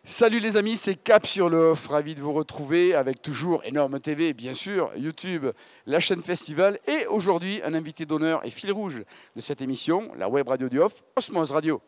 Salut les amis, c'est Cap sur le Off, ravi de vous retrouver avec toujours Énorme TV, bien sûr, YouTube, la chaîne Festival et aujourd'hui un invité d'honneur et fil rouge de cette émission, la web radio du Off, Osmose Radio.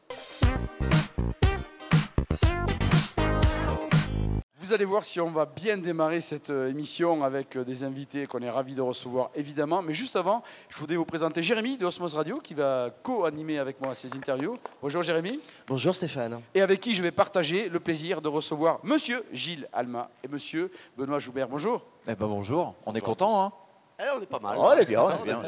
Vous allez voir si on va bien démarrer cette émission avec des invités qu'on est ravis de recevoir évidemment. Mais juste avant, je voudrais vous présenter Jérémy de Osmose Radio qui va co-animer avec moi ces interviews. Bonjour Jérémy. Bonjour Stéphane. Et avec qui je vais partager le plaisir de recevoir Monsieur Gilles Alma et Monsieur Benoît Joubert. Bonjour. Eh ben bonjour, on est content hein. On est pas mal. Oh, on est bien, on est bien.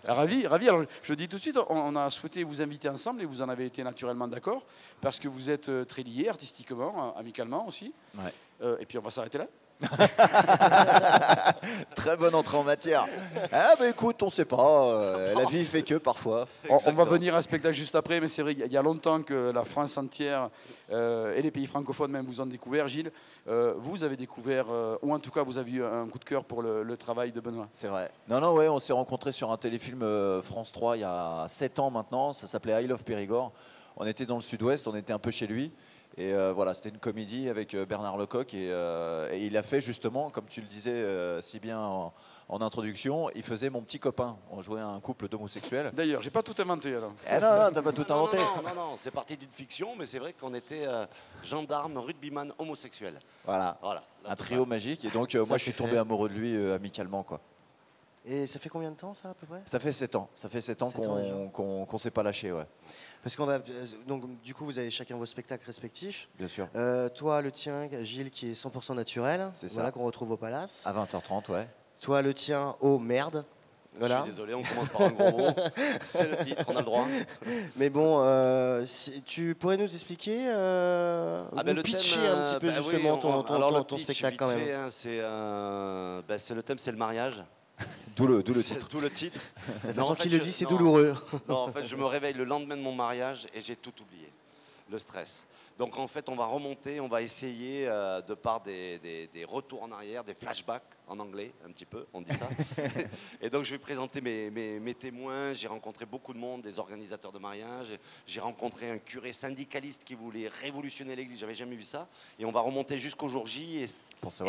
Ravi, ravi. Alors, je dis tout de suite, on a souhaité vous inviter ensemble et vous en avez été naturellement d'accord parce que vous êtes très liés artistiquement, amicalement aussi. Ouais. Et puis on va s'arrêter là. Très bonne entrée en matière. Ah bah écoute, on sait pas, la vie fait que parfois. On va venir à un spectacle juste après, mais c'est vrai qu'il y a longtemps que la France entière et les pays francophones même vous ont découvert. Gilles, vous avez découvert, ou en tout cas vous avez eu un coup de cœur pour le travail de Benoît. C'est vrai. Non, ouais, on s'est rencontrés sur un téléfilm France 3 il y a 7 ans maintenant, ça s'appelait I Love Périgord. On était dans le sud-ouest, on était un peu chez lui. Et voilà, c'était une comédie avec Bernard Lecoq et il a fait justement, comme tu le disais si bien en introduction, il faisait mon petit copain. On jouait un couple d'homosexuels. D'ailleurs, j'ai pas tout inventé alors. Eh non, t'as pas tout inventé. Non, c'est parti d'une fiction, mais c'est vrai qu'on était gendarme, rugbyman, homosexuel. Voilà. Un trio magique. Et donc moi je suis tombé amoureux de lui amicalement quoi. Et ça fait combien de temps ça à peu près? Ça fait 7 ans. Ça fait 7 ans qu'on s'est pas lâché, ouais. Parce qu'on va donc du coup vous avez chacun vos spectacles respectifs. Bien sûr. Toi le tien Gilles qui est 100% naturel. C'est voilà ça. qu'on retrouve au Palace. À 20h30, ouais. Toi le tien oh merde. Voilà. Je suis désolé, on commence par un gros mot. C'est le titre, on a le droit. Mais bon, tu pourrais nous expliquer, nous pitcher un petit peu justement ton spectacle quand même. Hein, c'est le thème, c'est le mariage. D'où le titre. Tout le titre. La façon qu'il le dit, c'est douloureux. Non, en fait, je me réveille le lendemain de mon mariage et j'ai tout oublié. Le stress. Donc en fait, on va remonter, on va essayer de par des retours en arrière, des flashbacks en anglais, un petit peu, on dit ça. Et donc je vais présenter mes témoins. J'ai rencontré beaucoup de monde, des organisateurs de mariage. J'ai rencontré un curé syndicaliste qui voulait révolutionner l'église. J'avais jamais vu ça. Et on va remonter jusqu'au jour J et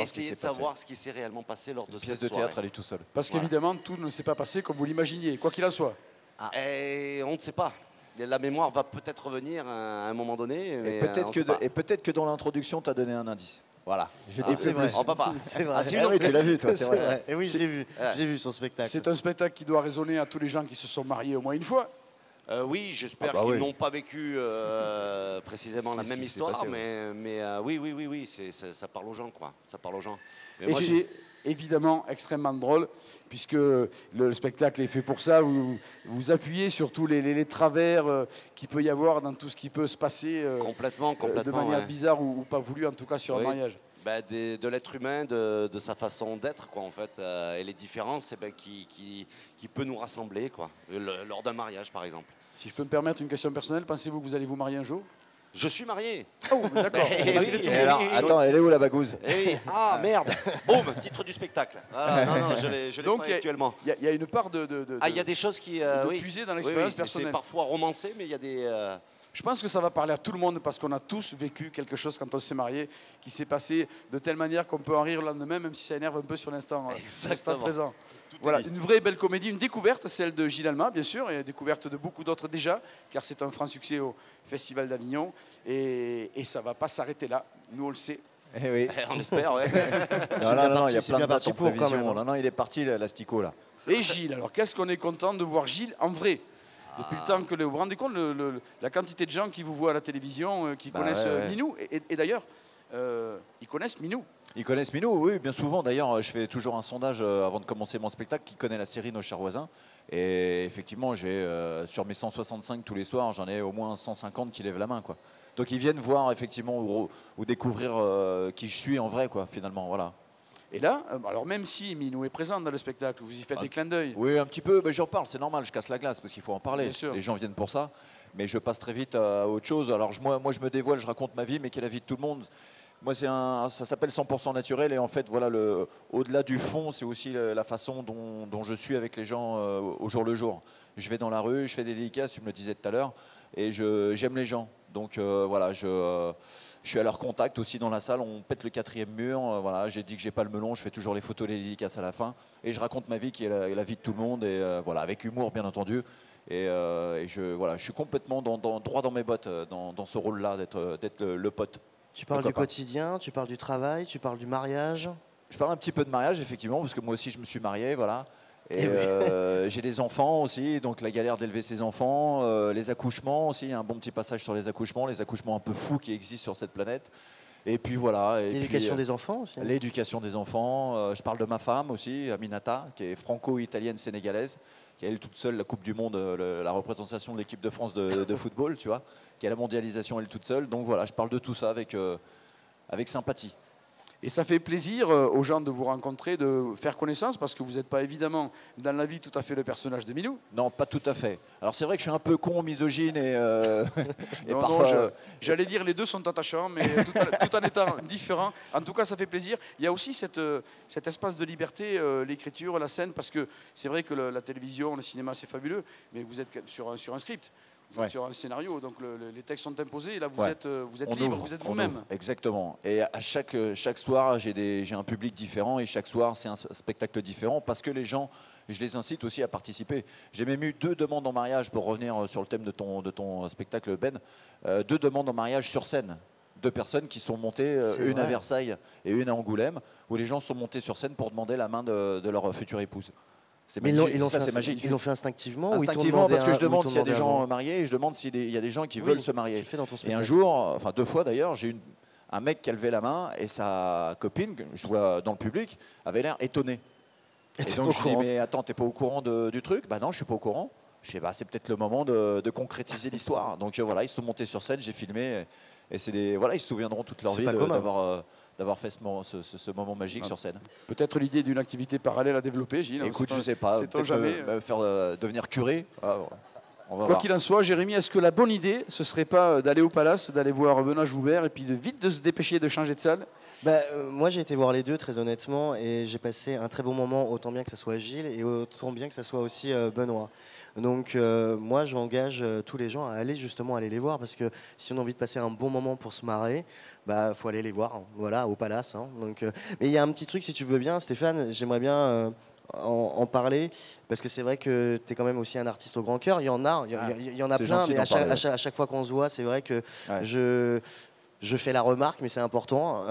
essayer de savoir ce qui s'est réellement passé lors de cette soirée. Pièce de théâtre, elle est tout seul. Parce qu'évidemment, tout ne s'est pas passé comme vous l'imaginiez, quoi qu'il en soit. Et on ne sait pas. La mémoire va peut-être revenir à un moment donné. Et peut-être que dans l'introduction, tu as donné un indice. Voilà. Je dis c'est vrai. Oh, papa. C'est vrai. Oui, tu l'as vu, toi, c'est vrai. Et oui, je l'ai vu. J'ai vu son spectacle. C'est un spectacle qui doit résonner à tous les gens qui se sont mariés au moins une fois. Oui, j'espère qu'ils n'ont pas vécu précisément la même histoire, passé, mais oui, ça parle aux gens, quoi. Ça parle aux gens. Et c'est évidemment extrêmement drôle, puisque le spectacle est fait pour ça. Vous appuyez sur tous les travers qu'il peut y avoir dans tout ce qui peut se passer complètement, de manière bizarre ou pas voulue, en tout cas sur un mariage. De l'être humain, de sa façon d'être, quoi, en fait, et les différences qui peut nous rassembler, quoi, lors d'un mariage, par exemple. Si je peux me permettre une question personnelle, pensez-vous que vous allez vous marier un jour? Je suis marié. Oh, d'accord. Alors, attends, elle est où la bagouze? Ah, merde. Boum, titre du spectacle. Voilà, non, je l'ai donc, pas actuellement. Il y a une part de il y a des choses qui... puiser dans l'expérience personnelle. C'est parfois romancé, mais il y a des... Je pense que ça va parler à tout le monde parce qu'on a tous vécu quelque chose quand on s'est marié qui s'est passé de telle manière qu'on peut en rire le lendemain, même si ça énerve un peu sur l'instant présent. Voilà, une vraie belle comédie, une découverte, celle de Gilles Alma, bien sûr, et une découverte de beaucoup d'autres déjà, car c'est un franc succès au Festival d'Avignon, et ça ne va pas s'arrêter là, nous on le sait. Eh oui. On espère, ouais. Non, il y a plein de dates en prévision. Non, il est parti, l'Astico, là. Et Gilles, alors qu'est-ce qu'on est content de voir Gilles en vrai? Depuis le temps que vous vous rendez compte la quantité de gens qui vous voient à la télévision, qui connaissent Minou, et d'ailleurs, ils connaissent Minou. Ils connaissent Minou, oui, bien souvent. D'ailleurs, je fais toujours un sondage avant de commencer mon spectacle qui connaît la série Nos chers voisins. Et effectivement, j'ai sur mes 165 tous les soirs, j'en ai au moins 150 qui lèvent la main, quoi. Donc ils viennent voir effectivement ou découvrir qui je suis en vrai, quoi, finalement, voilà. Et là, alors même si Minou est présent dans le spectacle, vous y faites des clins d'œil. Oui, un petit peu, j'en parle, c'est normal, je casse la glace parce qu'il faut en parler. Bien sûr. Les gens viennent pour ça, mais je passe très vite à autre chose. Alors moi je me dévoile, je raconte ma vie, mais qui est la vie de tout le monde. Moi, ça s'appelle 100% naturel et en fait, voilà, au-delà du fond, c'est aussi la façon dont je suis avec les gens au jour le jour. Je vais dans la rue, je fais des dédicaces, tu me le disais tout à l'heure, et j'aime les gens. Donc voilà, je suis à leur contact aussi dans la salle, on pète le 4e mur. Voilà, j'ai dit que j'ai pas le melon, je fais toujours les photos, les dédicaces à la fin, et je raconte ma vie qui est la vie de tout le monde, et voilà, avec humour bien entendu. Et voilà, je suis complètement droit dans mes bottes dans ce rôle-là, d'être le pote. Tu parles du quotidien, tu parles du travail, tu parles du mariage. Je parle un petit peu de mariage, effectivement, parce que moi aussi je me suis marié, voilà. Et j'ai des enfants aussi, donc la galère d'élever ses enfants, les accouchements aussi, un bon petit passage sur les accouchements un peu fous qui existent sur cette planète. Et puis voilà. L'éducation des enfants aussi. L'éducation des enfants. Je parle de ma femme aussi, Aminata, qui est franco-italienne sénégalaise, qui a elle toute seule la Coupe du Monde, la représentation de l'équipe de France de football, tu vois, qui a la mondialisation elle toute seule. Donc voilà, je parle de tout ça avec sympathie. Et ça fait plaisir aux gens de vous rencontrer, de faire connaissance, parce que vous n'êtes pas évidemment dans la vie tout à fait le personnage de Milou. Non, pas tout à fait. Alors c'est vrai que je suis un peu con, misogyne et parfois... J'allais dire les deux sont attachants, mais tout en étant différents. En tout cas, ça fait plaisir. Il y a aussi cet espace de liberté, l'écriture, la scène, parce que c'est vrai que la télévision, le cinéma, c'est fabuleux, mais vous êtes sur un script. Sur un scénario, donc les textes sont imposés, et là vous êtes libre, vous êtes vous-même. Exactement. Et à chaque soir, j'ai un public différent, et chaque soir, c'est un spectacle différent, parce que les gens, je les incite aussi à participer. J'ai même eu 2 demandes en mariage, pour revenir sur le thème de ton spectacle, Ben, 2 demandes en mariage sur scène. 2 personnes qui sont montées, une à Versailles et une à Angoulême, où les gens sont montés sur scène pour demander la main de leur future épouse. Mais c'est magique. Ils l'ont fait instinctivement. Instinctivement, parce que je demande s'il y a des gens mariés, et je demande s'il y a des gens qui veulent se marier. Et un jour, enfin 2 fois d'ailleurs, j'ai eu un mec qui a levé la main, et sa copine, que je vois dans le public, avait l'air étonnée. Et donc je lui dis, mais attends, t'es pas au courant du truc? Bah non, je suis pas au courant. Je dis, bah c'est peut-être le moment de concrétiser l'histoire. Donc voilà, ils sont montés sur scène, j'ai filmé, et voilà, ils se souviendront toute leur vie d'avoir fait ce moment magique sur scène. Peut-être l'idée d'une activité parallèle à développer, Gilles. Écoute, je ne sais pas, peut-être faire devenir curé. Quoi qu'il en soit, Jérémy, est-ce que la bonne idée, ce ne serait pas d'aller au Palace, d'aller voir Benoît Joubert, et puis vite de se dépêcher de changer de salle? Moi, j'ai été voir les deux, très honnêtement, et j'ai passé un très bon moment, autant bien que ce soit Gilles, et autant bien que ce soit aussi Benoît. Donc moi, j'engage tous les gens à aller justement les voir, parce que si on a envie de passer un bon moment pour se marrer, faut aller les voir, voilà, au Palace. Donc, mais il y a un petit truc, si tu veux bien, Stéphane, j'aimerais bien en parler, parce que c'est vrai que tu es quand même aussi un artiste au grand cœur. Il y en a plein, mais à chaque fois qu'on se voit, c'est vrai que je fais la remarque, mais c'est important.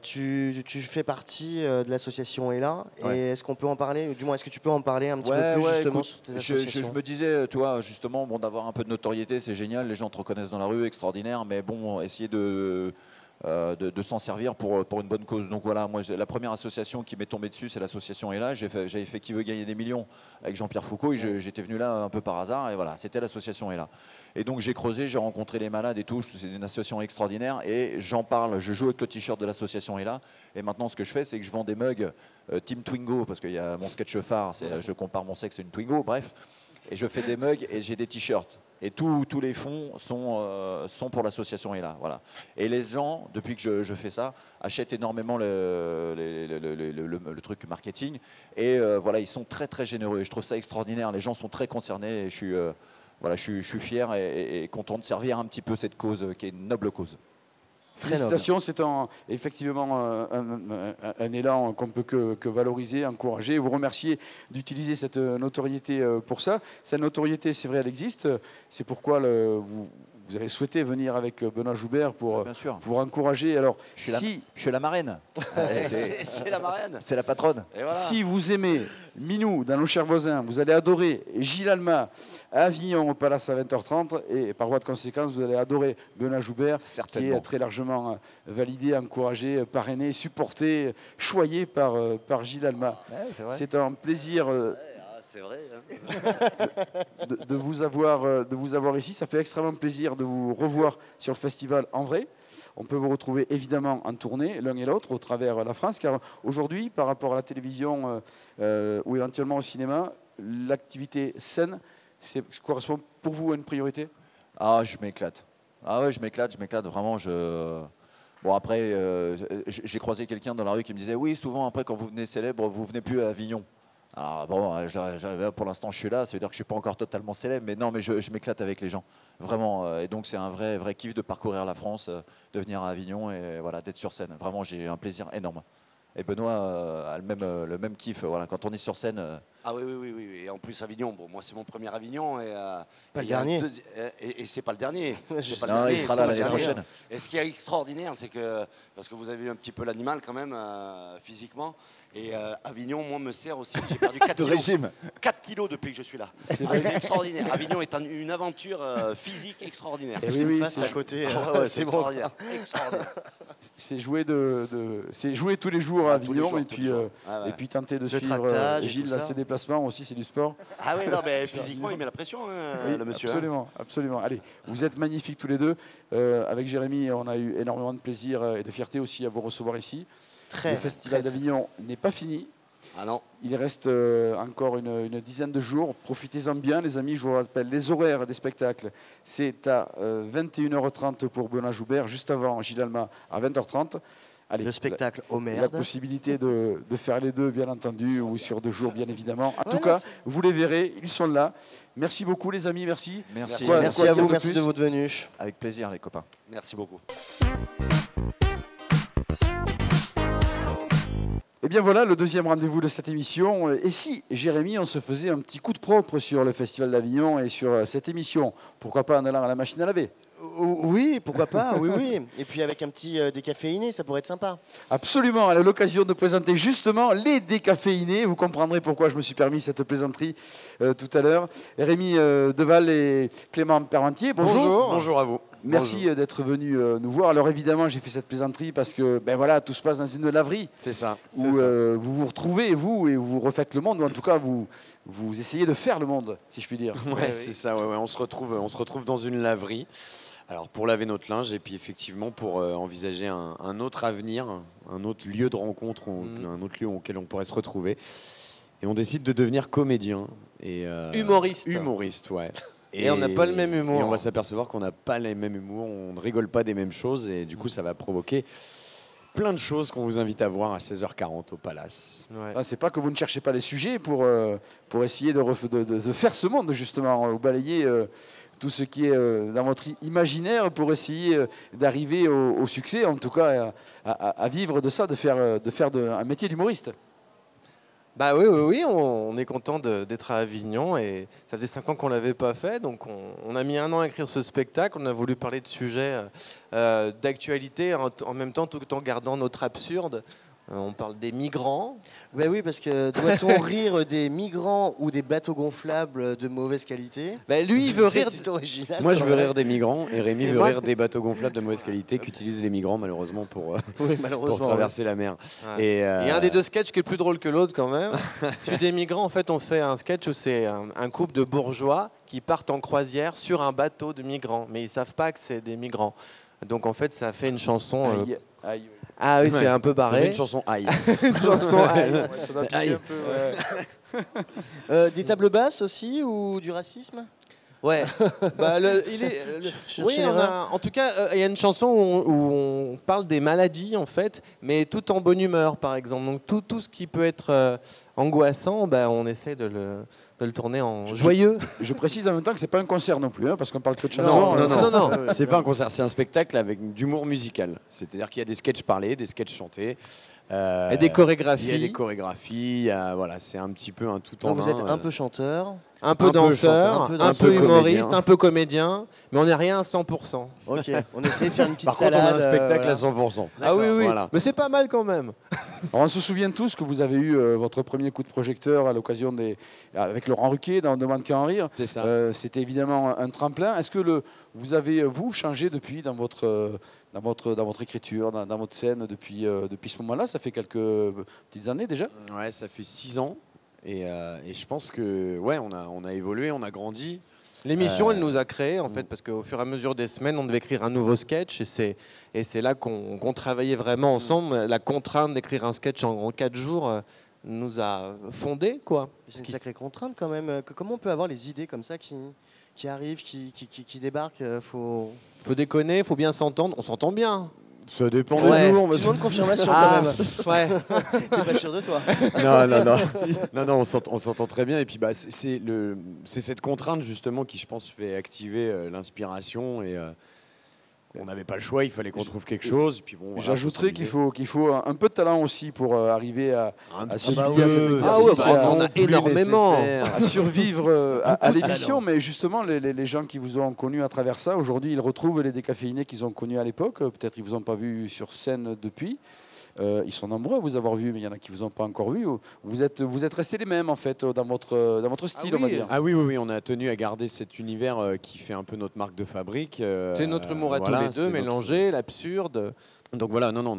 Tu fais partie de l'association ELA, et est-ce qu'on peut en parler, du moins est-ce que tu peux en parler un petit peu plus justement, écoute, sur tes associations? Je me disais, toi, justement, d'avoir un peu de notoriété, c'est génial, les gens te reconnaissent dans la rue, extraordinaire, mais bon, essayer de s'en servir pour une bonne cause. Donc voilà, moi la première association qui m'est tombée dessus, c'est l'association ELA. J'avais fait Qui veut gagner des millions avec Jean-Pierre Foucault, et j'étais venu là un peu par hasard, et voilà, c'était l'association ELA. Et donc j'ai creusé, j'ai rencontré les malades et tout, c'est une association extraordinaire, et j'en parle, je joue avec le t-shirt de l'association ELA, et maintenant ce que je fais, c'est que je vends des mugs Team Twingo, parce qu'il y a mon sketch phare, je compare mon sexe à une Twingo, bref. Et je fais des mugs et j'ai des t-shirts. Et tous les fonds sont pour l'association ELA. Voilà. Et les gens, depuis que je fais ça, achètent énormément le truc marketing. Et voilà, ils sont très très généreux. Et je trouve ça extraordinaire. Les gens sont très concernés. Et je suis fier et content de servir un petit peu cette cause qui est une noble cause. Félicitations, c'est effectivement un élan qu'on ne peut que valoriser, encourager, vous remercier d'utiliser cette notoriété pour ça. Cette notoriété, c'est vrai, elle existe. C'est pourquoi vous avez souhaité venir avec Benoît Joubert pour encourager. Alors, je suis la marraine. C'est la marraine. C'est la patronne. Voilà. Si vous aimez Minou dans Nos chers voisins, vous allez adorer Gilles Alma à Avignon au Palace à 20h30, et par voie de conséquence, vous allez adorer Benoît Joubert, qui est très largement validé, encouragé, parrainé, supporté, choyé par Gilles Alma. Ouais, c'est un plaisir. C'est vrai. De vous avoir ici. Ça fait extrêmement plaisir de vous revoir sur le festival en vrai. On peut vous retrouver évidemment en tournée, l'un et l'autre, au travers la France, car aujourd'hui, par rapport à la télévision ou éventuellement au cinéma, l'activité scène correspond pour vous à une priorité? Ah, je m'éclate. Ah ouais, je m'éclate vraiment. Bon, après, j'ai croisé quelqu'un dans la rue qui me disait oui, souvent après quand vous venez célèbre, vous venez plus à Avignon. Alors bon, pour l'instant je suis là, ça veut dire que je suis pas encore totalement célèbre, mais non, mais je m'éclate avec les gens, vraiment. Et donc c'est un vrai kiff de parcourir la France, de venir à Avignon et voilà, d'être sur scène. Vraiment, j'ai un plaisir énorme. Et Benoît a le même kiff. Voilà, quand on est sur scène. Ah oui. Et en plus, Avignon, bon, moi, c'est mon premier Avignon. Pas le dernier. Et c'est pas le dernier. C'est pas le dernier, il sera là l'année prochaine. Et ce qui est extraordinaire, c'est que, parce que vous avez vu un petit peu l'animal quand même, physiquement, Avignon, moi, me sert aussi. J'ai perdu 4 kilos. Régime. 4 kilos depuis que je suis là. C'est extraordinaire. Avignon est une aventure physique extraordinaire. Et oui, c'est à côté. C'est extraordinaire. C'est jouer tous les jours à Avignon et puis tenter de suivre tractage Gilles à ses déplacements aussi, c'est du sport. Ah oui, non, mais physiquement, il met la pression, Oui, le monsieur. Absolument. Allez, vous êtes magnifiques tous les deux. Avec Jérémy, on a eu énormément de plaisir et de fierté aussi à vous recevoir ici. Le Festival d'Avignon n'est pas fini. Ah non. Il reste encore une dizaine de jours. Profitez-en bien, les amis. Je vous rappelle les horaires des spectacles. C'est à 21h30 pour Benoît Joubert, juste avant Gilles Alma à 20h30. Allez, le spectacle au merde. La possibilité de faire les deux, bien entendu, ou sur 2 jours, bien évidemment. En tout cas, vous les verrez, ils sont là. Merci beaucoup, les amis, merci. Merci à vous, merci de votre venue. Avec plaisir, les copains. Merci beaucoup. Et bien voilà, le deuxième rendez-vous de cette émission. Et si, Jérémy, on se faisait un petit coup de propre sur le Festival d'Avignon et sur cette émission, pourquoi pas en allant à la machine à laver? Oui, pourquoi pas, oui. Et puis avec un petit décaféiné, ça pourrait être sympa. Absolument, elle a l'occasion de présenter justement les décaféinés. Vous comprendrez pourquoi je me suis permis cette plaisanterie tout à l'heure. Rémi Deval et Clément Parmentier, bonjour. Bonjour à vous. Merci d'être venu nous voir. Alors évidemment, j'ai fait cette plaisanterie parce que voilà, tout se passe dans une laverie. C'est ça. Où vous vous retrouvez, vous, et vous refaites le monde, ou en tout cas, vous essayez de faire le monde, si je puis dire. Ouais, c'est ça. Ouais. On se retrouve dans une laverie. Alors pour laver notre linge et puis effectivement pour envisager un autre avenir, un autre lieu de rencontre, un autre lieu auquel on pourrait se retrouver. Et on décide de devenir comédien. Et, humoriste. Humoriste, ouais. Et on n'a pas le même humour. Et on va s'apercevoir qu'on n'a pas les mêmes humours, on ne rigole pas des mêmes choses et du coup ça va provoquer plein de choses qu'on vous invite à voir à 16h40 au Palace. Ouais. Ah, c'est pas que vous ne cherchez pas les sujets pour essayer de faire ce monde justement, ou balayer tout ce qui est dans votre imaginaire pour essayer d'arriver au succès, en tout cas à vivre de ça, de faire un métier d'humoriste. Bah oui, on est content d'être à Avignon et ça faisait 5 ans qu'on ne l'avait pas fait, donc on a mis 1 an à écrire ce spectacle, on a voulu parler de sujets d'actualité en même temps tout en gardant notre absurde. On parle des migrants. Ben oui, parce que doit-on rire des migrants ou des bateaux gonflables de mauvaise qualité? Ben lui, il veut rire. C'est original. Moi, je veux rire des migrants et Rémi veut rire des bateaux gonflables de mauvaise qualité qu'utilisent les migrants malheureusement pour traverser la mer. Ouais. Et il y a un des deux sketchs qui est plus drôle que l'autre quand même. Celui des migrants, en fait, on fait un sketch où c'est un couple de bourgeois qui partent en croisière sur un bateau de migrants, mais ils savent pas que c'est des migrants. Donc en fait, ça fait une chanson. Aïe. Ah oui, c'est un peu barré. Une chanson aïe. Une chanson aïe. Ouais, ça doit piquer un peu. Des tables basses aussi ou du racisme? Ouais. Bah, oui, en tout cas, il y a une chanson où on parle des maladies en fait, mais tout en bonne humeur, par exemple. Donc tout ce qui peut être angoissant, bah, on essaie de le tourner en joyeux. Je précise en même temps que c'est pas un concert non plus, hein, parce qu'on parle que de chansons. Non. C'est pas un concert, c'est un spectacle avec d'humour musical. C'est-à-dire qu'il y a des sketchs parlés, des sketchs chantés. Et des chorégraphies. Il y a des chorégraphies. Voilà, c'est un petit peu un tout en un. Donc vous êtes un peu chanteur. Un peu danseur, un peu humoriste, comédien. un peu comédien, mais on n'est rien à 100%. Ok, on essaie de faire une petite Par contre, salade. on a un spectacle voilà. à 100%. Ah oui, Voilà. mais c'est pas mal quand même. Alors, on se souvient tous que vous avez eu votre premier coup de projecteur à l'occasion avec Laurent Ruquier dans Demande qu'à en rire. C'est ça. C'était évidemment un tremplin. Est-ce que vous avez changé depuis dans votre écriture, dans votre scène depuis ce moment-là? Ça fait quelques petites années déjà. Ouais, ça fait 6 ans. Et je pense que on a évolué, on a grandi. L'émission, elle nous a créés en fait, parce qu'au fur et à mesure des semaines, on devait écrire un nouveau sketch, et c'est là qu'on travaillait vraiment ensemble. La contrainte d'écrire un sketch en 4 jours nous a fondés, quoi. C'est une sacrée contrainte quand même. Comment on peut avoir les idées comme ça qui arrivent, qui débarquent? Faut déconner, faut bien s'entendre. On s'entend bien. Ça dépend Ouais. des jours. Tu demandes confirmation Ah, quand même. ouais. T'es pas sûr de toi. Non, on s'entend très bien. Et puis, bah, c'est cette contrainte, justement, qui, je pense, fait activer l'inspiration. Et on n'avait pas le choix, il fallait qu'on trouve quelque chose. Et puis, bon, voilà, J'ajouterais faut qu'il faut un peu de talent aussi pour arriver à s'amuser. à cet Ah ouais, exercice, bah, on en a plus énormément. nécessaire. à survivre à l'émission. talent. Mais justement, les gens qui vous ont connu à travers ça, aujourd'hui, ils retrouvent les décaféinés qu'ils ont connus à l'époque. Peut-être ils vous ont pas vu sur scène depuis. Ils sont nombreux à vous avoir vu, mais il y en a qui vous ont pas encore vu. Vous êtes restés les mêmes en fait dans votre style, on va dire. Ah oui, on a tenu à garder cet univers qui fait un peu notre marque de fabrique. C'est notre humour à voilà, tous les c'est deux, notre- mélangé, l'absurde. Donc voilà, non,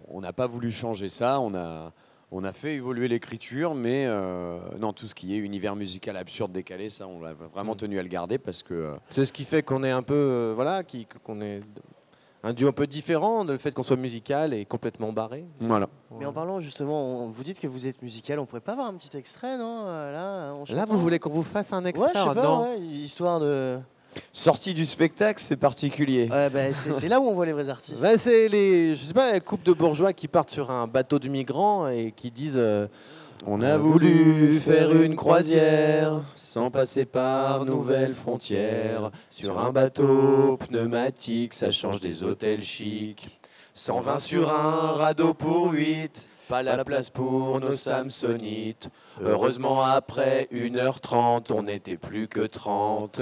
on n'a pas voulu changer ça. On a fait évoluer l'écriture, mais non, tout ce qui est univers musical absurde, décalé, ça, on a vraiment tenu à le garder parce que. C'est ce qui fait qu'on est un peu, voilà, qu'on est un duo un peu différent, le fait qu'on soit musical et complètement barré. Voilà. Mais en parlant justement, vous dites que vous êtes musical, on pourrait pas avoir un petit extrait, non là, en Là, chantant vous voulez qu'on vous fasse un Ouais, extrait je sais pas, non. ouais, histoire de. Sortie du spectacle, c'est particulier. Ouais, bah, c'est là où on voit les vrais artistes. Bah, c'est je sais pas, les couples de bourgeois qui partent sur un bateau de migrants et qui disent On a voulu faire une croisière sans passer par nouvelles frontières. sur un bateau pneumatique, ça change des hôtels chics. 120 sur un radeau pour 8, pas la place pour nos Samsonites. Heureusement, après 1h30, on n'était plus que 30.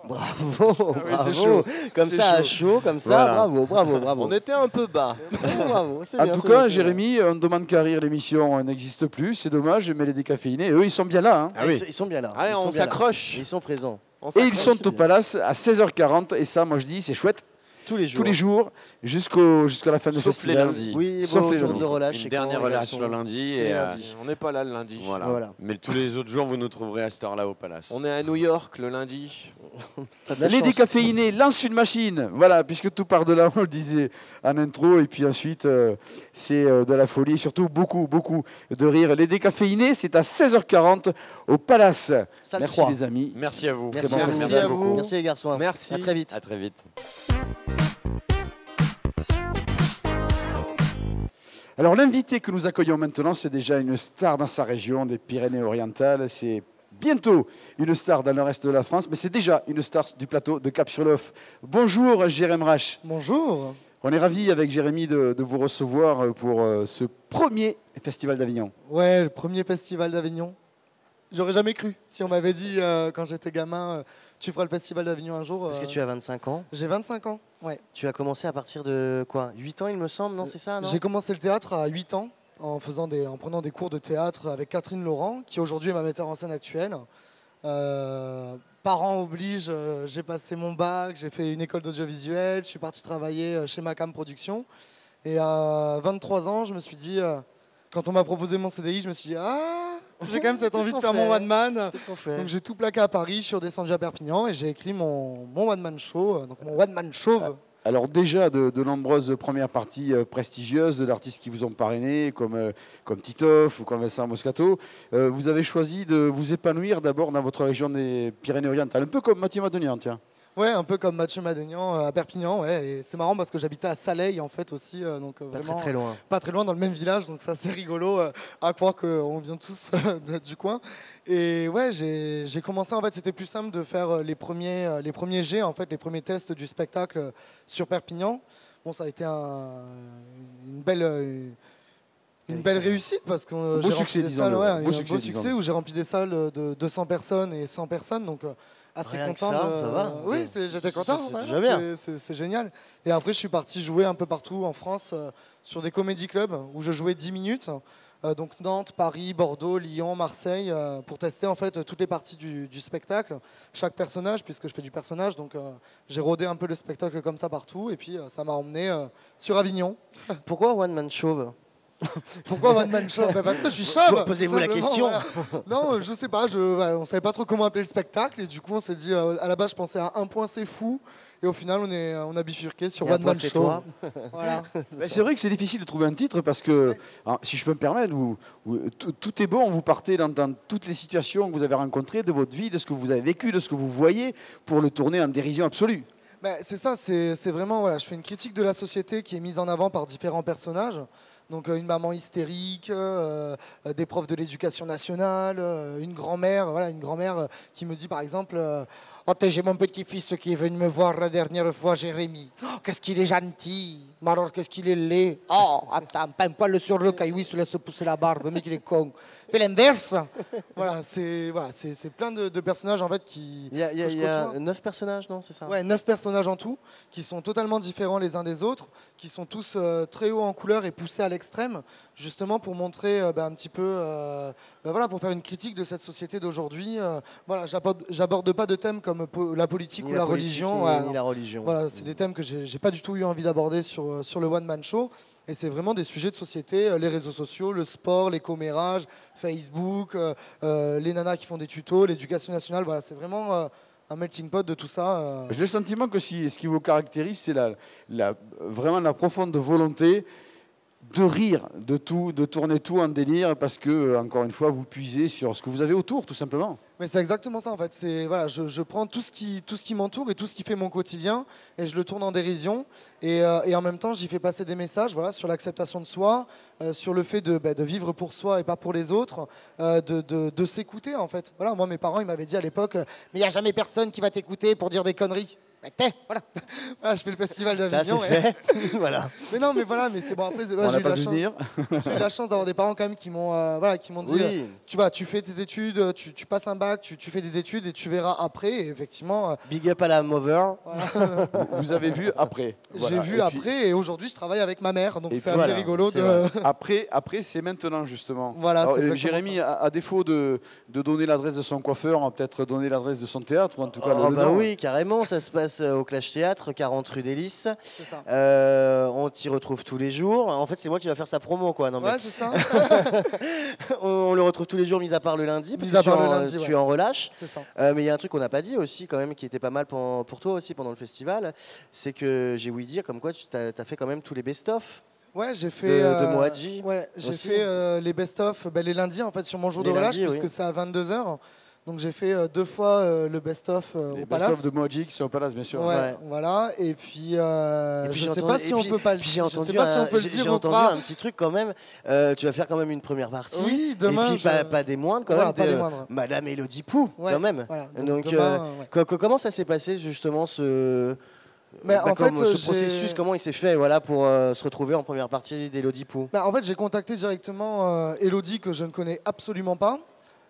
Bravo, oui, c'est bravo. chaud. Comme C'est ça, à chaud. chaud, comme ça, Voilà. bravo. On était un peu bas. Bravo, c'est En bien, tout c'est cas, bien, c'est Jérémy, on ne demande qu'à rire, l'émission n'existe plus, c'est dommage, mais les décaféinés, eux, ils sont bien là. Hein. bien. Ils sont bien là. Allez, Ils sont on bien là. s'accroche. Ils sont présents. Et ils sont c'est au bien. Palace à 16h40, et ça, moi je dis, c'est chouette, Tous les jours. tous les jours, jusqu'à la fin du Sauf festival. les lundis. Oui, Sauf vos les jours lundis. de relâche. Une c'est dernière quand, les relâche garçons le lundi. C'est Et, lundi. On n'est pas là le lundi. Voilà. Mais tous les autres jours, vous nous trouverez à cette heure-là au Palace. On est à New York le lundi. T'as de la Les chance. décaféinés lancent une machine, voilà, puisque tout part de là, on le disait en intro, et puis ensuite, c'est de la folie, et surtout beaucoup de rire. Les décaféinés, c'est à 16h40 au Palace. Salle Merci 3. les amis. Merci à vous. Merci bon à vous. festival. Merci à vous. Merci les garçons. Merci. À très vite. À très vite. Alors l'invité que nous accueillons maintenant, c'est déjà une star dans sa région des Pyrénées-Orientales. C'est bientôt une star dans le reste de la France, mais c'est déjà une star du plateau de Cap-sur-l'Off. Bonjour Jérémy Rache. Bonjour. On est ravis avec Jérémy de vous recevoir pour ce premier festival d'Avignon. Ouais, le premier festival d'Avignon. J'aurais jamais cru. Si on m'avait dit quand j'étais gamin, tu feras le festival d'Avignon un jour. Parce que tu as 25 ans. J'ai 25 ans. Ouais. Tu as commencé à partir de quoi 8 ans, il me semble, non? C'est ça, non? J'ai commencé le théâtre à 8 ans en prenant des cours de théâtre avec Catherine Laurent, qui aujourd'hui est ma metteur en scène actuelle. Parents oblige, j'ai passé mon bac, j'ai fait une école d'audiovisuel, je suis parti travailler chez Macam Productions. Et à 23 ans, je me suis dit, quand on m'a proposé mon CDI, je me suis dit, j'ai quand même cette envie de faire mon one man. Qu'est-ce qu'on fait? Donc j'ai tout plaqué à Paris, je suis redescendu à Perpignan et j'ai écrit mon one man show, donc mon one man chauve. Alors déjà, de nombreuses premières parties prestigieuses d'artistes qui vous ont parrainé, comme Titoff ou comme Vincent Moscato. Vous avez choisi de vous épanouir d'abord dans votre région des Pyrénées-Orientales, un peu comme Mathieu Madonian, tiens. Ouais, un peu comme Mathieu Madénian à Perpignan, ouais. Et c'est marrant parce que j'habitais à Saleil en fait aussi, donc Pas vraiment très loin. pas très loin dans le même village, donc ça c'est rigolo à croire qu'on vient tous du coin. Et ouais, j'ai commencé en fait, c'était plus simple de faire les premiers jets en fait, les premiers tests du spectacle sur Perpignan. Bon, ça a été une belle réussite parce que Beau succès, disons-le. un Beau beau succès, succès disons-le. où j'ai rempli des salles de 200 personnes et 100 personnes, donc assez Rien que content. ça va. Oui, j'étais content. C'est ouais, déjà bien. C'est génial. Et après, je suis parti jouer un peu partout en France sur des comédie clubs où je jouais 10 minutes. Donc Nantes, Paris, Bordeaux, Lyon, Marseille, pour tester en fait toutes les parties du spectacle, chaque personnage, puisque je fais du personnage. Donc j'ai rodé un peu le spectacle comme ça partout, et puis ça m'a emmené sur Avignon. Pourquoi One Man Chauve? Pourquoi One Man Show? Parce que je suis chauve. Posez-vous la simplement, question. voilà. Non, je sais pas. On savait pas trop comment appeler le spectacle, et du coup on s'est dit à la base je pensais à un point c'est fou, et au final on a bifurqué sur Et un One point, Man c'est Show. toi. Voilà. C'est vrai que c'est difficile de trouver un titre parce que, alors, si je peux me permettre, tout est bon, vous partez dans toutes les situations que vous avez rencontrées de votre vie, de ce que vous avez vécu, de ce que vous voyez, pour le tourner en dérision absolue. C'est ça, c'est vraiment, voilà, je fais une critique de la société qui est mise en avant par différents personnages. Donc une maman hystérique, des profs de l'éducation nationale, une grand-mère, voilà, une grand-mère qui me dit par exemple oh, j'ai mon petit-fils qui est venu me voir la dernière fois, Jérémy. Oh, qu'est-ce qu'il est gentil. Mais alors, qu'est-ce qu'il est laid. Oh, attends, pas un poil sur le caillou, il se laisse pousser la barbe, mais qu'il est con. Fais l'inverse. Voilà, c'est plein de personnages en fait qui. Il y a 9 personnages, non, c'est ça? Ouais, 9 personnages en tout, qui sont totalement différents les uns des autres, qui sont tous très hauts en couleur et poussés à l'extrême, justement pour montrer un petit peu, voilà, pour faire une critique de cette société d'aujourd'hui. Voilà, j'aborde pas de thèmes comme la politique ou la religion. Ni la religion. Voilà, c'est des thèmes que j'ai pas du tout eu envie d'aborder sur le One Man Show. Et c'est vraiment des sujets de société, les réseaux sociaux, le sport, les commérages, Facebook, les nanas qui font des tutos, l'éducation nationale. Voilà, c'est vraiment un melting pot de tout ça. J'ai le sentiment que ce qui vous caractérise, c'est vraiment la profonde volonté de rire de tout, de tourner tout en délire, parce que, encore une fois, vous puisez sur ce que vous avez autour, tout simplement. Mais c'est exactement ça, en fait. Voilà, je prends tout ce qui m'entoure et tout ce qui fait mon quotidien, et je le tourne en dérision. Et en même temps, j'y fais passer des messages, voilà, sur l'acceptation de soi, sur le fait de vivre pour soi et pas pour les autres, de s'écouter, en fait. Voilà, moi, mes parents, ils m'avaient dit à l'époque, mais il n'y a jamais personne qui va t'écouter pour dire des conneries. Voilà. Voilà, je fais le festival d'Avignon. Ça, c'est fait. Voilà. Mais non, mais voilà, mais c'est bon. Après, On n'a pas dû venir. J'ai eu la chance d'avoir des parents quand même qui m'ont dit, Oui. tu fais tes études, tu passes un bac, tu fais des études et tu verras après. Et effectivement, Big up à la Mover. voilà. Vous avez vu après. J'ai vu Et après et aujourd'hui je travaille avec ma mère, donc et c'est puis assez voilà, rigolo. c'est Après, c'est maintenant, justement. Voilà, Alors, c'est exactement Jérémy, ça. à défaut de donner l'adresse de son coiffeur, on va peut-être donner l'adresse de son théâtre, ou en tout cas Oh, le bah nom. oui, carrément, ça se passe au Clash Théâtre, 40 rue des Lys. C'est ça. On t'y retrouve tous les jours. En fait, c'est moi qui va faire sa promo, quoi. Non, mais Ouais, c'est ça. on le retrouve tous les jours, mis à part le lundi, parce Mis à que part le lundi, tu ouais. en relâches. C'est ça. Mais il y a un truc qu'on n'a pas dit aussi, quand même, qui était pas mal pour toi aussi pendant le festival, c'est que j'ai ouï dire comme quoi tu as fait quand même tous les best-of. Ouais, j'ai fait De Moadji Ouais, j'ai aussi. fait les best-of les lundis en fait sur mon jour Les de relâche lundis, puisque oui. c'est à 22h. Donc j'ai fait 2 fois le best-of Les au Palace. best-of de Moadji qui sont au Palace, bien sûr. Ouais, Ouais. voilà. Et puis, Et puis je j'ai sais entendu- pas si et on puis- peut pas le puis dire. j'ai Je sais entendu pas si on peut le j'ai dire ou entendu pas. un petit truc quand même. Tu vas faire quand même une première partie. Oui, demain. Et puis pas des moindres quand Voilà, même. pas t'es, des moindres. Madame Elodie Pou, Ouais, quand même. voilà. Donc, demain, ouais. comment ça s'est passé justement ce Mais en fait, ce processus, comment il s'est fait, voilà, pour se retrouver en première partie d'Elodie Pou? En fait, j'ai contacté directement Elodie que je ne connais absolument pas.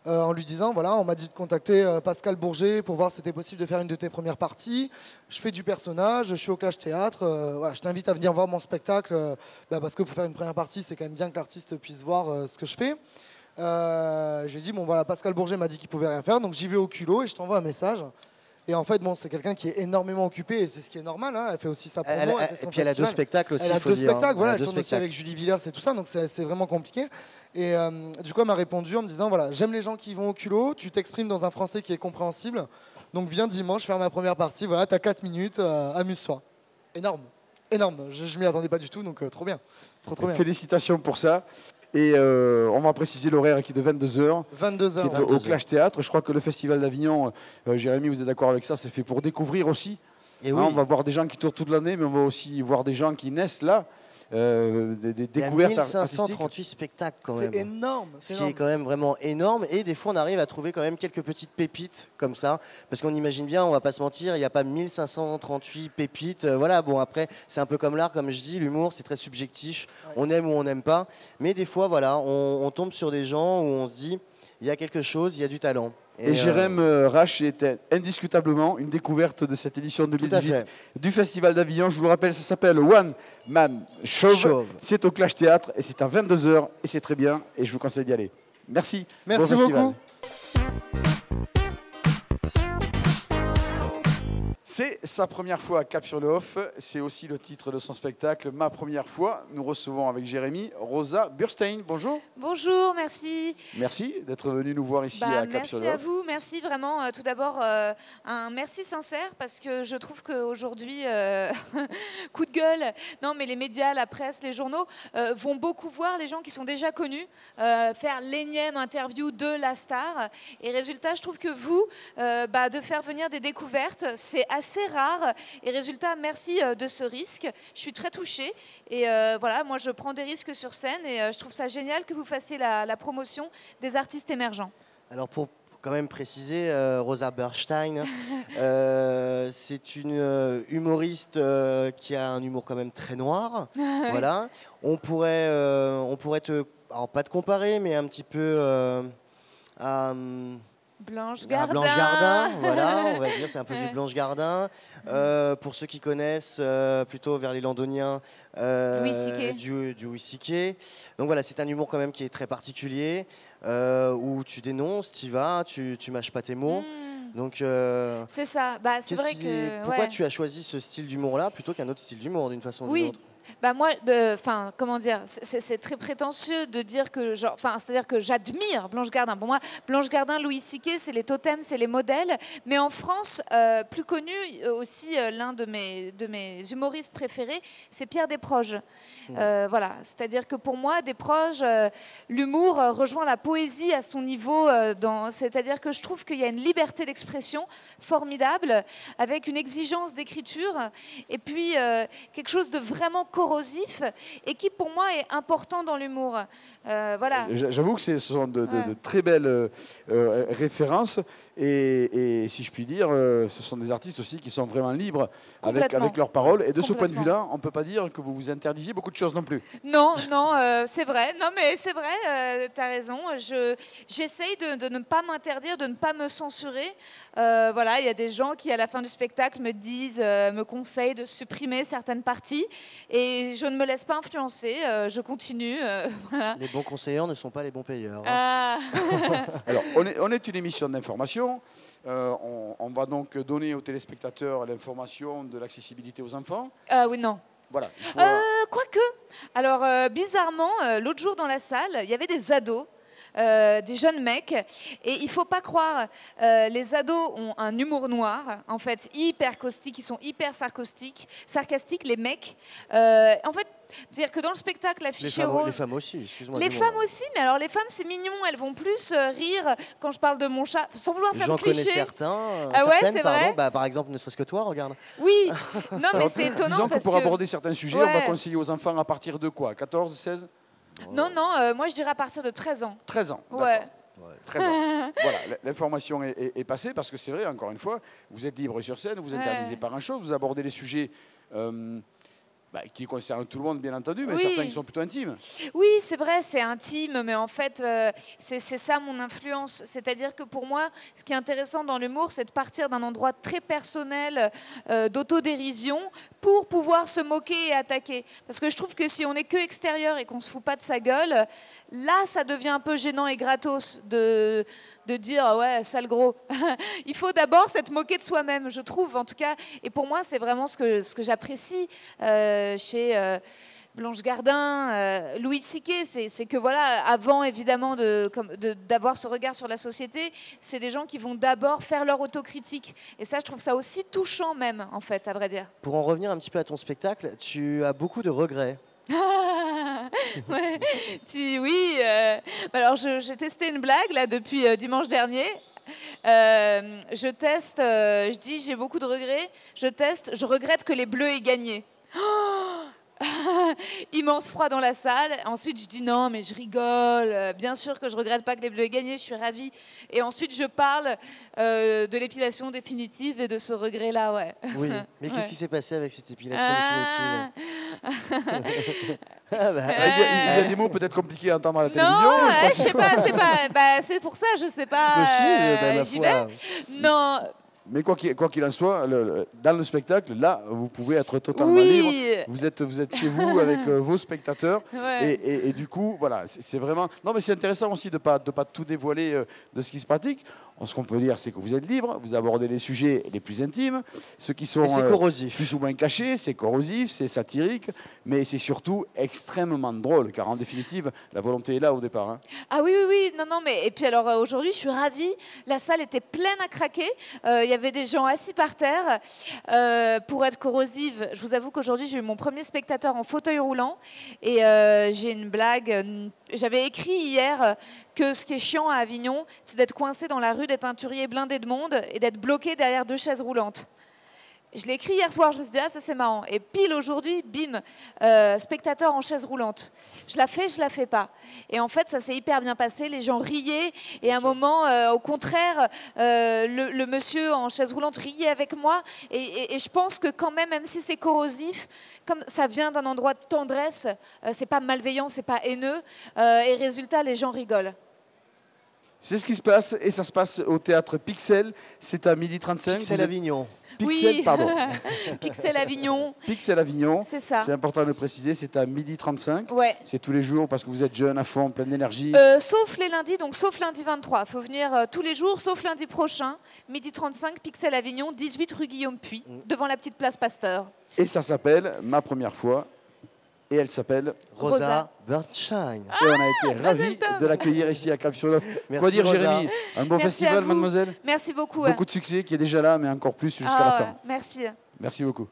En lui disant, voilà, on m'a dit de contacter Pascal Bourget pour voir si c'était possible de faire une de tes premières parties. Je fais du personnage, je suis au Clash Théâtre. Voilà, je t'invite à venir voir mon spectacle parce que pour faire une première partie, c'est quand même bien que l'artiste puisse voir ce que je fais. Je lui ai dit, bon voilà, Pascal Bourget m'a dit qu'il pouvait rien faire, donc j'y vais au culot et je t'envoie un message. Et en fait, bon, c'est quelqu'un qui est énormément occupé et c'est ce qui est normal. Hein. Elle fait aussi sa promo. Elle fait son Et puis elle a 2 festival. spectacles aussi. Elle a faut 2 dire, hein. spectacles, voilà, elle a 2 tourne aussi spectacles. avec Julie Villers et tout ça, donc c'est vraiment compliqué. Et du coup, elle m'a répondu en me disant, voilà, j'aime les gens qui vont au culot, tu t'exprimes dans un français qui est compréhensible, donc viens dimanche faire ma première partie, voilà, t'as 4 minutes, amuse-toi. Énorme, énorme, je m'y attendais pas du tout, donc trop bien, trop bien. Félicitations pour ça. Et on va préciser l'horaire qui est de 22h. 22h. Qui est au Clash Théâtre. Je crois que le Festival d'Avignon, Jérémy, vous êtes d'accord avec ça, c'est fait pour découvrir aussi. Et Hein, oui. on va voir des gens qui tournent toute l'année, mais on va aussi voir des gens qui naissent là. Des Il y a découvertes artistiques. 1538 spectacles quand même. C'est énorme, Ce c'est qui est énorme. quand même vraiment énorme. Et des fois, on arrive à trouver quand même quelques petites pépites comme ça. Parce qu'on imagine bien, on va pas se mentir, il n'y a pas 1538 pépites. Voilà, bon, après, c'est un peu comme l'art, comme je dis, l'humour, c'est très subjectif. Ouais. On aime ou on n'aime pas. Mais des fois, voilà, on tombe sur des gens où on se dit, il y a quelque chose, il y a du talent. Et Jérém Rache était indiscutablement une découverte de cette édition Tout à 2018 fait. du Festival d'Avignon. Je vous le rappelle, ça s'appelle One Man Show. Chauve. C'est au Clash Théâtre et c'est à 22h et c'est très bien et je vous conseille d'y aller. Merci. Merci Bon festival. beaucoup. C'est sa première fois à Cap-sur-le-Off. C'est aussi le titre de son spectacle Ma première fois. Nous recevons avec Jérémy Rosa Burstein. Bonjour. Bonjour, merci. Merci d'être venu nous voir ici à Merci à Cap-sur-le-Off. vous, merci vraiment. Tout d'abord, un merci sincère parce que je trouve qu'aujourd'hui, coup de gueule, non mais les médias, la presse, les journaux vont beaucoup voir les gens qui sont déjà connus faire l'énième interview de la star. Et résultat, je trouve que vous, de faire venir des découvertes, c'est assez assez rare. Et résultat, merci de ce risque. Je suis très touchée. Et voilà, moi, je prends des risques sur scène et je trouve ça génial que vous fassiez la promotion des artistes émergents. Alors pour quand même préciser, Rosa Berstein, c'est une humoriste qui a un humour quand même très noir. Voilà. On pourrait alors pas te comparer, mais un petit peu à Blanche Gardin. Blanche Gardin, voilà, on va dire, c'est un peu du Blanche Gardin. Pour ceux qui connaissent, plutôt vers les Londoniens, du Louis C.K. Donc voilà, c'est un humour quand même qui est très particulier, où tu dénonces, tu y vas, tu mâches pas tes mots. Donc, c'est ça. Bah, c'est vrai que. Pourquoi tu as choisi ce style d'humour-là plutôt qu'un autre style d'humour d'une façon ou d'une autre? Bah moi, comment dire, c'est très prétentieux de dire que, c'est-à-dire que j'admire Blanche Gardin. Pour moi, Blanche Gardin, Louis C.K., c'est les totems, c'est les modèles. Mais en France, plus connu aussi, l'un de mes humoristes préférés, c'est Pierre Desproges. Voilà, c'est-à-dire que pour moi, Desproges, l'humour rejoint la poésie à son niveau. C'est-à-dire que je trouve qu'il y a une liberté d'expression formidable, avec une exigence d'écriture, et puis quelque chose de vraiment corrosif et qui pour moi est important dans l'humour. Voilà. J'avoue que ce sont de très belles références et si je puis dire, ce sont des artistes aussi qui sont vraiment libres avec leurs paroles. Et de ce point de vue-là, on ne peut pas dire que vous vous interdisiez beaucoup de choses non plus. Non, c'est vrai. Non, mais c'est vrai, tu as raison. J'essaye de ne pas m'interdire, de ne pas me censurer. Voilà, il y a des gens qui, à la fin du spectacle, me conseillent de supprimer certaines parties. Et je ne me laisse pas influencer, je continue. Voilà. Les bons conseillers ne sont pas les bons payeurs. Alors, on est une émission d'information. On va donc donner aux téléspectateurs l'information de l'accessibilité aux enfants. Oui, non. Voilà. Quoique, alors bizarrement, l'autre jour dans la salle, il y avait des ados. Des jeunes mecs, et il faut pas croire, les ados ont un humour noir, en fait, hyper caustique, ils sont hyper sarcastiques, les mecs. En fait, c'est-à-dire que dans le spectacle affiché rose... Les femmes aussi, excuse-moi. Les femmes aussi, mais alors les femmes, c'est mignon, elles vont plus rire quand je parle de mon chat, sans vouloir faire de cliché. J'en connais Ah ouais, certaines, c'est vrai. Bah, par exemple, ne serait-ce que toi, regarde. Oui, non, mais c'est étonnant. Disons parce que pour aborder certains sujets, on va conseiller aux enfants à partir de quoi? 14, 16? Non, moi je dirais à partir de 13 ans. 13 ans, ouais. 13 ans. Voilà, l'information est passée parce que c'est vrai, encore une fois, vous êtes libre sur scène, vous interdisez pas grand-chose, vous abordez les sujets qui concernent tout le monde, bien entendu, mais certains qui sont plutôt intimes. Oui, c'est vrai, c'est intime, mais en fait, c'est ça mon influence. C'est-à-dire que pour moi, ce qui est intéressant dans l'humour, c'est de partir d'un endroit très personnel, d'autodérision, pour pouvoir se moquer et attaquer. Parce que je trouve que si on n'est que extérieur et qu'on ne se fout pas de sa gueule, là, ça devient un peu gênant et gratos de dire ah ouais, sale gros. Il faut d'abord s'être moqué de soi-même, je trouve, en tout cas. Et pour moi, c'est vraiment ce que j'apprécie chez Blanche Gardin, Louis C.K. C'est que voilà, avant évidemment d'avoir ce regard sur la société, c'est des gens qui vont d'abord faire leur autocritique. Et ça, je trouve ça aussi touchant même, en fait, à vrai dire. Pour en revenir un petit peu à ton spectacle, tu as beaucoup de regrets. Ouais. Oui. Alors, j'ai testé une blague là depuis dimanche dernier. Je teste, je dis j'ai beaucoup de regrets. Je teste, je regrette que les Bleus aient gagné. Immense froid dans la salle. Ensuite, je dis non, mais je rigole. Bien sûr que je regrette pas que les Bleus aient gagné. Je suis ravie. Et ensuite, je parle de l'épilation définitive et de ce regret-là, ouais. Oui, mais qu'est-ce qui s'est passé avec cette épilation définitive? Il y a des mots peut-être compliqués à entendre à la télévision. Non, je sais pas. C'est pour ça, je sais pas. J'y vais. Non. Mais quoi qu'il en soit, dans le spectacle, là, vous pouvez être totalement libre. Vous êtes chez vous avec vos spectateurs. Ouais. Et du coup, voilà, c'est vraiment... Non, mais c'est intéressant aussi de pas tout dévoiler de ce qui se pratique. Ce qu'on peut dire, c'est que vous êtes libre, vous abordez les sujets les plus intimes, ceux qui sont plus ou moins cachés, c'est corrosif, c'est satirique, mais c'est surtout extrêmement drôle, car en définitive, la volonté est là au départ. Hein. Ah oui, non, mais et puis alors aujourd'hui, je suis ravie, la salle était pleine à craquer, il y avait des gens assis par terre. Pour être corrosive, je vous avoue qu'aujourd'hui, j'ai eu mon premier spectateur en fauteuil roulant, et j'ai une blague, j'avais écrit hier que ce qui est chiant à Avignon, c'est d'être coincé dans la rue, d'être un turier blindé de monde et d'être bloqué derrière 2 chaises roulantes. Je l'ai écrit hier soir, je me suis dit, ah, ça c'est marrant. Et pile aujourd'hui, bim, spectateur en chaise roulante. Je la fais pas. Et en fait, ça s'est hyper bien passé, les gens riaient. Et à un moment, au contraire, le monsieur en chaise roulante riait avec moi. Et je pense que quand même si c'est corrosif, comme ça vient d'un endroit de tendresse, c'est pas malveillant, c'est pas haineux. Et résultat, les gens rigolent. C'est ce qui se passe, et ça se passe au théâtre Pixel. C'est à 12h35. Pixel Avignon. Pixel, oui. pardon. Pixel Avignon. Pixel Avignon. C'est ça. C'est important de le préciser, c'est à 12h35. Ouais. C'est tous les jours parce que vous êtes jeune, à fond, plein d'énergie. Sauf les lundis, donc sauf lundi 23. Il faut venir tous les jours, sauf lundi prochain, 12h35, Pixel Avignon, 18 rue Guillaume Puy, devant la petite place Pasteur. Et ça s'appelle Ma première fois. Et elle s'appelle Rosa Bernstein. Et on a été ravis de l'accueillir ici à Cap-sur-Lof. Quoi dire, Rosa. Jérémy? Un bon Merci festival, mademoiselle. Merci beaucoup. Beaucoup de succès qui est déjà là, mais encore plus jusqu'à la fin. Merci. Merci beaucoup.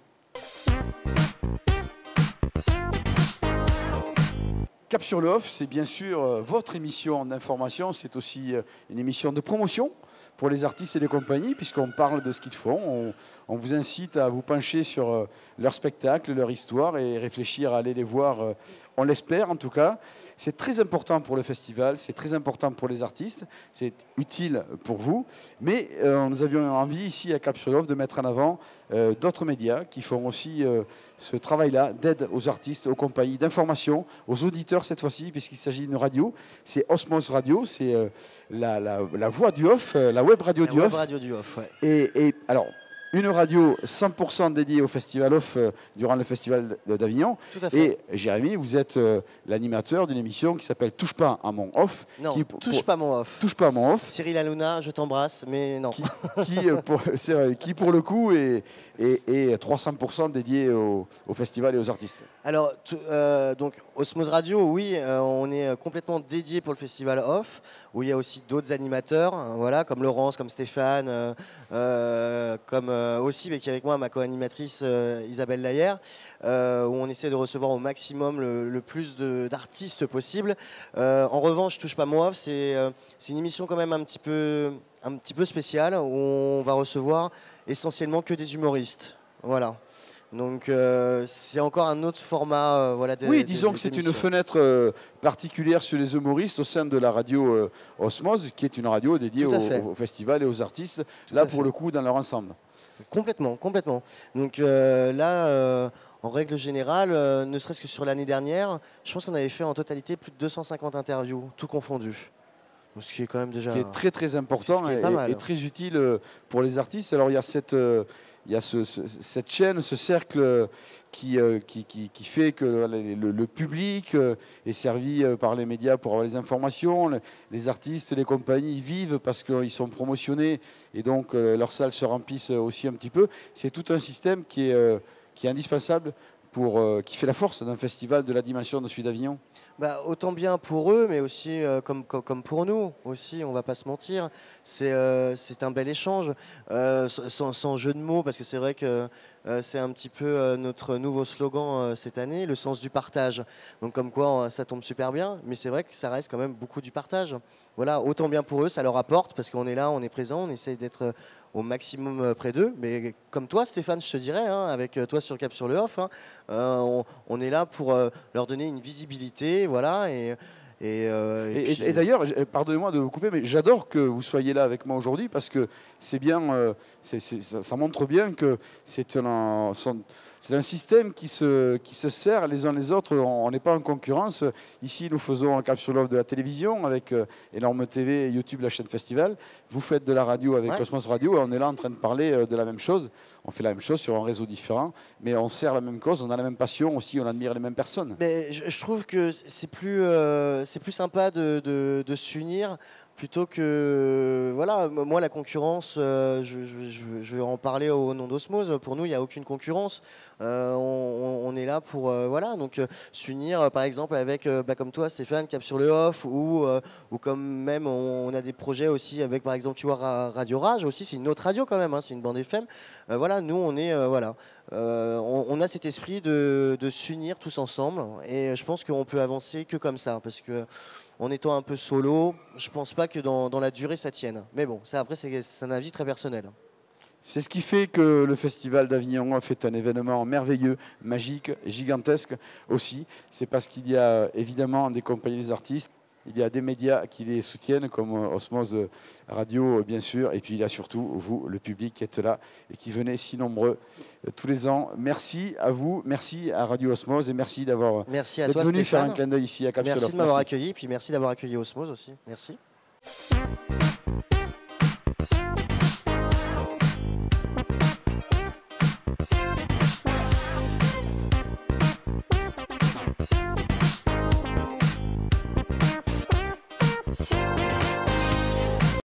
Cap sur l'Off, c'est bien sûr votre émission d'information, c'est aussi une émission de promotion pour les artistes et les compagnies, puisqu'on parle de ce qu'ils font. On vous incite à vous pencher sur leur spectacle, leur histoire et réfléchir à aller les voir, on l'espère en tout cas. C'est très important pour le festival, c'est très important pour les artistes, c'est utile pour vous, mais nous avions envie ici à Cap sur l'Off de mettre en avant d'autres médias qui font aussi ce travail-là d'aide aux artistes, aux compagnies, d'information, aux auditeurs cette fois-ci, puisqu'il s'agit d'une radio. C'est Osmose Radio, c'est la voix du off, la web radio du off. La web radio du off, ouais. Et alors, une radio 100% dédiée au Festival Off durant le Festival d'Avignon. Tout à fait. Et Jérémy, vous êtes l'animateur d'une émission qui s'appelle Touche pas à mon off. Non, touche pas mon off. Touche pas à mon off. Cyril Hanouna, je t'embrasse, mais non. Qui pour le coup est 300% dédié au festival et aux artistes. Alors, donc Osmose Radio, oui, on est complètement dédié pour le Festival Off, où il y a aussi d'autres animateurs, hein, voilà, comme Laurence, comme Stéphane, comme aussi, mais qui est avec moi, ma co-animatrice Isabelle Laillère, où on essaie de recevoir au maximum le plus d'artistes possible. En revanche, Touche pas mon off, c'est une émission quand même un petit peu spéciale, où on va recevoir essentiellement que des humoristes. Voilà. Donc c'est encore un autre format. Oui, disons que c'est une fenêtre particulière sur les humoristes au sein de la radio Osmose, qui est une radio dédiée au festival et aux artistes, là pour le coup dans leur ensemble. Complètement, complètement. Donc là, en règle générale, ne serait-ce que sur l'année dernière, je pense qu'on avait fait en totalité plus de 250 interviews, tout confondu. Ce qui est quand même déjà... Ce qui est très très important et très utile pour les artistes. Alors il y a cette chaîne, ce cercle qui fait que le public est servi par les médias pour avoir les informations. Les artistes, les compagnies vivent parce qu'ils sont promotionnés et donc leurs salles se remplissent aussi un petit peu. C'est tout un système qui est indispensable qui fait la force d'un festival de la dimension de celui d'Avignon. Bah, autant bien pour eux, mais aussi comme pour nous, aussi, on ne va pas se mentir. C'est un bel échange, sans jeu de mots, parce que c'est vrai que c'est un petit peu notre nouveau slogan cette année, le sens du partage. Donc comme quoi, ça tombe super bien, mais c'est vrai que ça reste quand même beaucoup du partage. Voilà, autant bien pour eux, ça leur apporte, parce qu'on est là, on est présent, on essaie d'être au maximum près d'eux. Mais comme toi, Stéphane, je te dirais, hein, avec toi sur Cap sur le Off, hein, on est là pour leur donner une visibilité, voilà. Et d'ailleurs, pardonnez-moi de vous couper, mais j'adore que vous soyez là avec moi aujourd'hui parce que c'est bien, ça montre bien que c'est un système qui se sert les uns les autres. On n'est pas en concurrence. Ici, nous faisons un Cap sur l'Off de la télévision avec Énorme TV et YouTube, la chaîne Festival. Vous faites de la radio avec Cosmos Radio et on est là en train de parler de la même chose. On fait la même chose sur un réseau différent, mais on sert la même cause, on a la même passion aussi, on admire les mêmes personnes. Mais je trouve que c'est plus sympa de s'unir plutôt que... Voilà, moi, la concurrence, je vais en parler au nom d'Osmose. Pour nous, il n'y a aucune concurrence. On est là pour donc s'unir, par exemple, avec, comme toi, Stéphane, Cap sur le Off, ou comme même, on a des projets aussi avec, par exemple, tu vois, Radio Rage aussi. C'est une autre radio quand même, hein, c'est une bande FM. Voilà, nous, on est... on a cet esprit de s'unir tous ensemble. Et je pense qu'on peut avancer que comme ça, parce que en étant un peu solo, je pense pas que dans la durée ça tienne. Mais bon, ça après c'est un avis très personnel. C'est ce qui fait que le Festival d'Avignon fait un événement merveilleux, magique, gigantesque aussi. C'est parce qu'il y a évidemment des compagnies des artistes, il y a des médias qui les soutiennent, comme Osmose Radio, bien sûr. Et puis il y a surtout vous, le public, qui êtes là et qui venez si nombreux tous les ans. Merci à vous, merci à Radio Osmose et merci d'être venu Stéphane. faire un clin d'œil ici à Capsule. Merci de m'avoir accueilli, puis merci d'avoir accueilli Osmose aussi. Merci.